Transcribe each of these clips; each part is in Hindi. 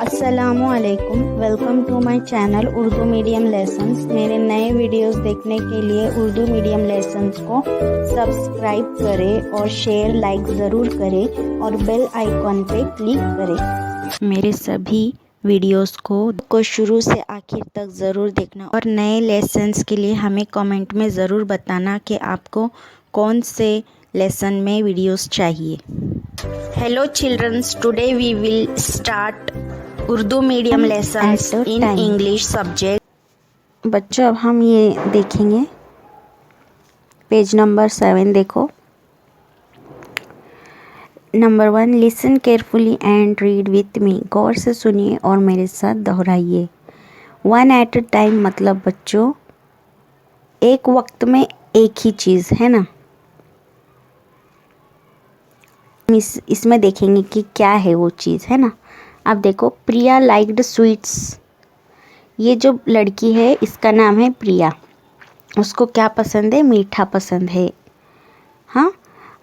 अस्सलामुअलैकुम, welcome to my channel Urdu medium lessons. मेरे नए वीडियोस देखने के लिए उर्दू मीडियम लेसन्स को सब्सक्राइब करें और शेयर लाइक ज़रूर करें और बेल आइकॉन पे क्लिक करें। मेरे सभी वीडियोस को शुरू से आखिर तक ज़रूर देखना और नए लेसन्स के लिए हमें कमेंट में ज़रूर बताना कि आपको कौन से लेसन में वीडियोस चाहिए। Hello children, today we will start Urdu medium lessons in English subject. बच्चों, अब हम ये देखेंगे पेज नंबर 7। देखो, number 1, listen carefully and read with me. गौर से सुनिए और मेरे साथ दोहराइए। 1 एट अ टाइम मतलब बच्चों एक वक्त में एक ही चीज़, है ना। इसमें देखेंगे कि क्या है वो चीज़, है ना। अब देखो, प्रिया लाइक्ड स्वीट्स। ये जो लड़की है इसका नाम है प्रिया। उसको क्या पसंद है? मीठा पसंद है। हाँ,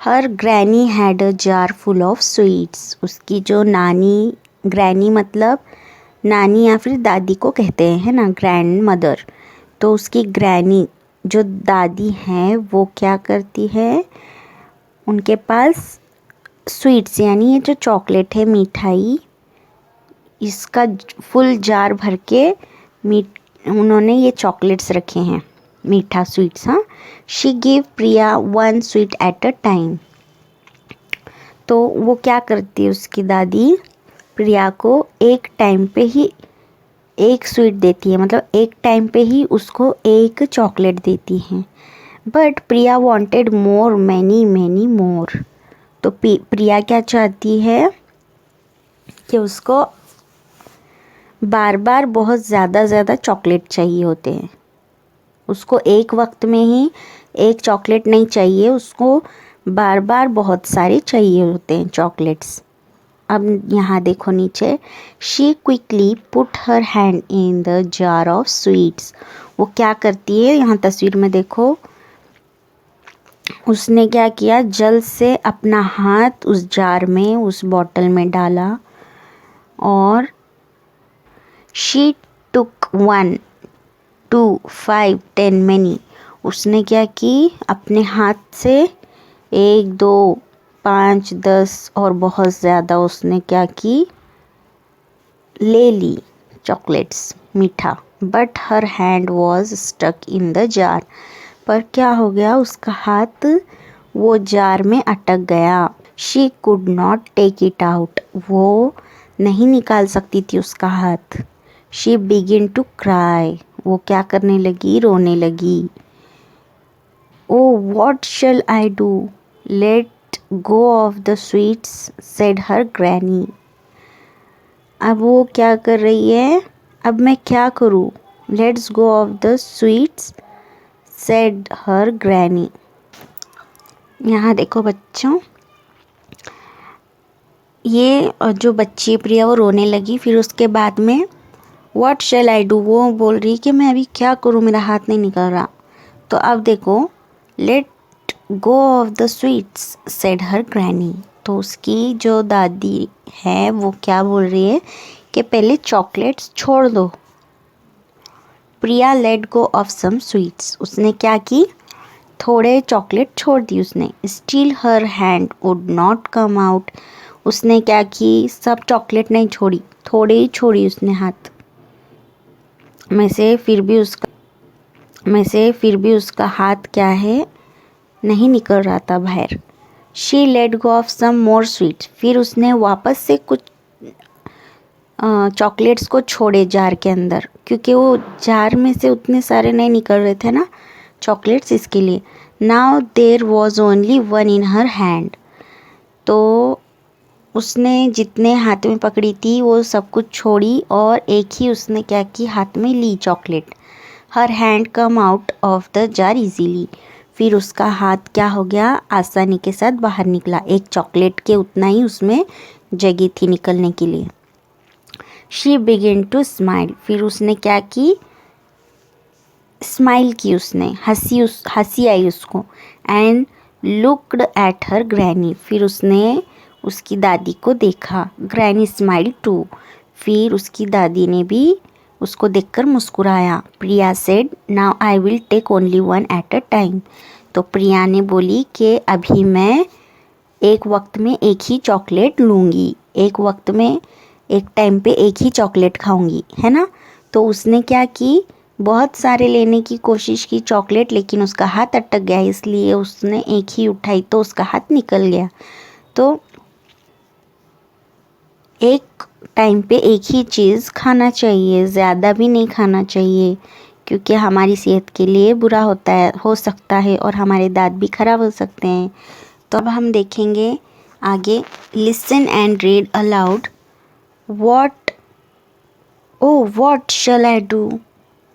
हर granny had a jar full of sweets. उसकी जो नानी, ग्रैनी मतलब नानी या फिर दादी को कहते हैं, है ना, ग्रैंड मदर। तो उसकी ग्रैनी जो दादी है वो क्या करती है, उनके पास स्वीट्स यानी ये जो चॉकलेट है, मिठाई, इसका फुल जार भर के उन्होंने ये चॉकलेट्स रखे हैं, मीठा स्वीट्स। हाँ, she give Priya 1 sweet at a time. तो वो क्या करती है, उसकी दादी प्रिया को एक टाइम पे ही एक स्वीट देती है, मतलब एक टाइम पे ही उसको एक चॉकलेट देती हैं। But Priya wanted more, many many more. तो प्रिया क्या चाहती है कि उसको बार बार बहुत ज़्यादा चॉकलेट चाहिए होते हैं। उसको एक वक्त में ही एक चॉकलेट नहीं चाहिए, उसको बार बार बहुत सारे चाहिए होते हैं चॉकलेट्स। अब यहाँ देखो नीचे, she quickly put her hand in the jar of sweets. वो क्या करती है, यहाँ तस्वीर में देखो, उसने क्या किया, जल्द से अपना हाथ उस जार में, उस बॉटल में डाला और शी टुक 1 2 5 10 मैनी। उसने क्या की, अपने हाथ से 1 2 5 10 और बहुत ज़्यादा उसने क्या की, ले ली चॉकलेट्स, मीठा। But her hand was stuck in the jar. पर क्या हो गया, उसका हाथ वो जार में अटक गया। She could not take it out. वो नहीं निकाल सकती थी उसका हाथ। She begin to cry. वो क्या करने लगी, रोने लगी। Oh what shall I do, let go of the sweets, said her granny. अब वो क्या कर रही है, अब मैं क्या करूँ, let's go of the sweets, said her granny. यहाँ देखो बच्चों, ये जो बच्ची प्रिया वो रोने लगी। फिर उसके बाद में व्हाट शैल आई डू, वो बोल रही कि मैं अभी क्या करूँ, मेरा हाथ नहीं निकल रहा। तो अब देखो, late go of the sweets, said her granny. तो उसकी जो दादी है वो क्या बोल रही है कि पहले चॉकलेट्स छोड़ दो। Priya let go of some sweets. उसने क्या की, थोड़े चॉकलेट छोड़ दी उसने। Still her hand would not come out. उसने क्या की, सब चॉकलेट नहीं छोड़ी, थोड़े ही छोड़ी उसने हाथ में से, फिर भी उसका हाथ क्या है, नहीं निकल रहा था बाहर। She let go of some more sweets. फिर उसने वापस से कुछ चॉकलेट्स को छोड़े जार के अंदर, क्योंकि वो जार में से उतने सारे नहीं निकल रहे थे ना चॉकलेट्स, इसके लिए। Now there was only 1 in her hand. तो उसने जितने हाथ में पकड़ी थी वो सब कुछ छोड़ी और एक ही उसने क्या की, हाथ में ली chocolate. Her hand come out of the jar easily. फिर उसका हाथ क्या हो गया, आसानी के साथ बाहर निकला। एक चॉकलेट के उतना ही उसमें जगह थी निकलने के लिए। She begin to smile. फिर उसने क्या की, स्माइल की, उसने हंसी आई उसको। And looked at her granny. फिर उसने उसकी दादी को देखा। Granny smile too. फिर उसकी दादी ने भी उसको देखकर मुस्कुराया। Priya said, now I will take only one at a time. तो प्रिया ने बोली कि अभी मैं एक वक्त में एक ही चॉकलेट लूँगी, एक वक्त में एक टाइम पे एक ही चॉकलेट खाऊंगी, है ना। तो उसने क्या की, बहुत सारे लेने की कोशिश की चॉकलेट, लेकिन उसका हाथ अटक गया, इसलिए उसने एक ही उठाई तो उसका हाथ निकल गया। तो एक टाइम पे एक ही चीज़ खाना चाहिए, ज़्यादा भी नहीं खाना चाहिए, क्योंकि हमारी सेहत के लिए बुरा हो सकता है और हमारे दांत भी खराब हो सकते हैं। तो अब हम देखेंगे आगे। Listen and read aloud. What shall I do,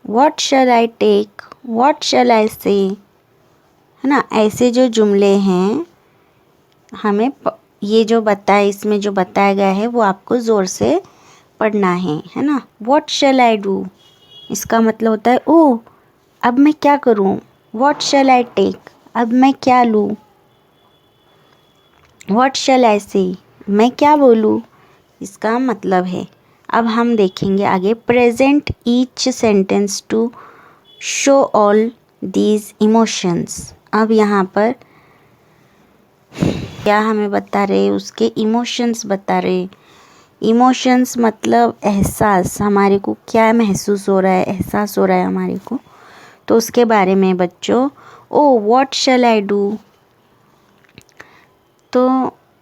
what shall I take, what shall I say, है ना। ऐसे जो जुमले हैं हमें ये जो बताया, इसमें जो बताया गया है वो आपको ज़ोर से पढ़ना है ना। व्हाट शैल आई डू, इसका मतलब होता है ओह अब मैं क्या करूं। व्हाट शैल आई टेक, अब मैं क्या लूं। व्हाट शैल आई से, मैं क्या बोलूं, इसका मतलब है। अब हम देखेंगे आगे। Present each sentence to show all these emotions. अब यहाँ पर क्या हमें बता रहे, उसके इमोशंस बता रहे। इमोशंस मतलब एहसास, हमारे को क्या महसूस हो रहा है, एहसास हो रहा है हमारे को, तो उसके बारे में बच्चों। ओ व्हाट शैल आई डू, तो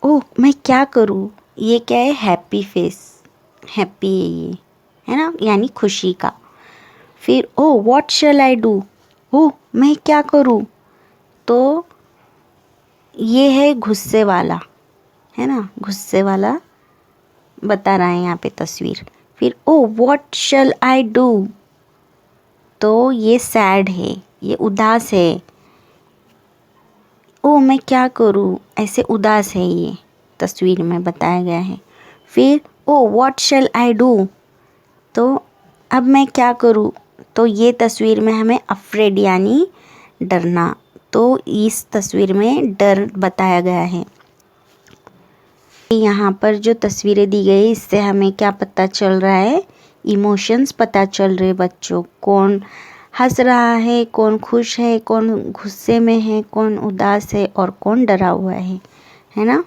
ओह मैं क्या करूँ, ये क्या है, हैप्पी फेस, हैप्पी है ना, यानी खुशी का। फिर ओ व्हाट शैल आई डू, ओह मैं क्या करूँ, तो ये है गुस्से वाला, है ना, गुस्से वाला बता रहा है यहाँ पे तस्वीर। फिर ओ व्हाट शैल आई डू, तो ये सैड है, ये उदास है। ओ मैं क्या करूँ, ऐसे उदास है, ये तस्वीर में बताया गया है। फिर ओ व्हाट शैल आई डू, तो अब मैं क्या करूँ, तो ये तस्वीर में हमें अफ्रेड यानी डरना, तो इस तस्वीर में डर बताया गया है। यहाँ पर जो तस्वीरें दी गई इससे हमें क्या पता चल रहा है, इमोशंस पता चल रहे बच्चों। कौन हंस रहा है, कौन खुश है, कौन गुस्से में है, कौन उदास है और कौन डरा हुआ है ना।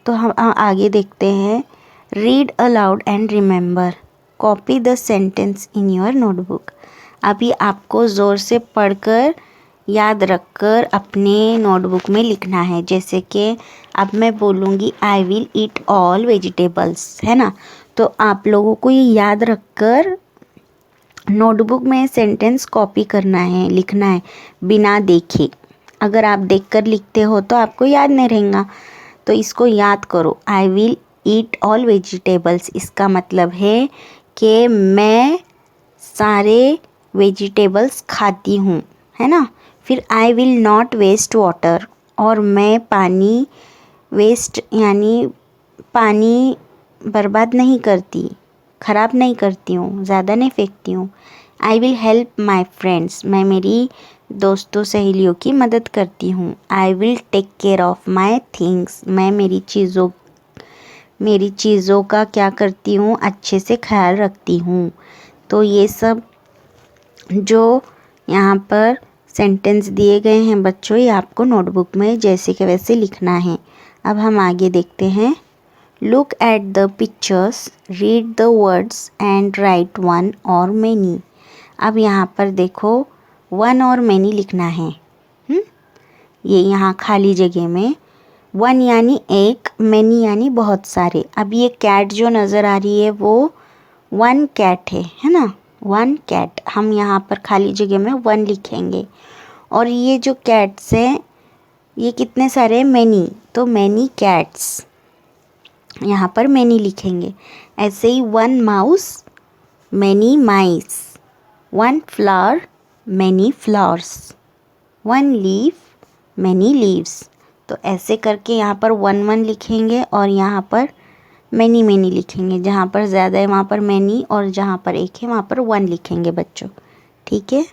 तो हम आगे देखते हैं। Read aloud and remember, copy the sentence in your notebook. अभी आपको ज़ोर से पढ़कर याद रखकर अपने नोटबुक में लिखना है। जैसे कि अब मैं बोलूँगी I will eat all vegetables, है ना, तो आप लोगों को ये याद रखकर नोटबुक में सेंटेंस कॉपी करना है, लिखना है बिना देखे। अगर आप देखकर लिखते हो तो आपको याद नहीं रहेगा, तो इसको याद करो। I will eat all vegetables, इसका मतलब है कि मैं सारे वेजिटेबल्स खाती हूँ, है ना। फिर I will not waste water, और मैं पानी वेस्ट यानी पानी बर्बाद नहीं करती, ख़राब नहीं करती हूँ, ज़्यादा नहीं फेंकती हूँ। I will help my friends, मैं मेरी दोस्तों सहेलियों की मदद करती हूँ। I will take care of my things, मैं मेरी चीज़ों का क्या करती हूँ, अच्छे से ख्याल रखती हूँ। तो ये सब जो यहाँ पर सेंटेंस दिए गए हैं बच्चों, ये आपको नोटबुक में जैसे के वैसे लिखना है। अब हम आगे देखते हैं। Look at the pictures, read the words and right one और मैनी। अब यहाँ पर देखो वन और मैनी लिखना है। ये यहाँ खाली जगह में वन यानी एक, मैनी यानी बहुत सारे। अब ये कैट जो नज़र आ रही है वो वन कैट है ना, वन कैट। हम यहाँ पर खाली जगह में वन लिखेंगे। और ये जो कैट्स हैं ये कितने सारे, मैनी, तो मैनी कैट्स, यहाँ पर मैनी लिखेंगे। ऐसे ही one mouse, many mice, one flower, many flowers, one leaf, many leaves. तो ऐसे करके यहाँ पर वन वन लिखेंगे और यहाँ पर मैनी मैनी लिखेंगे। जहाँ पर ज़्यादा है वहाँ पर मैनी और जहाँ पर एक है वहाँ पर वन लिखेंगे बच्चों, ठीक है।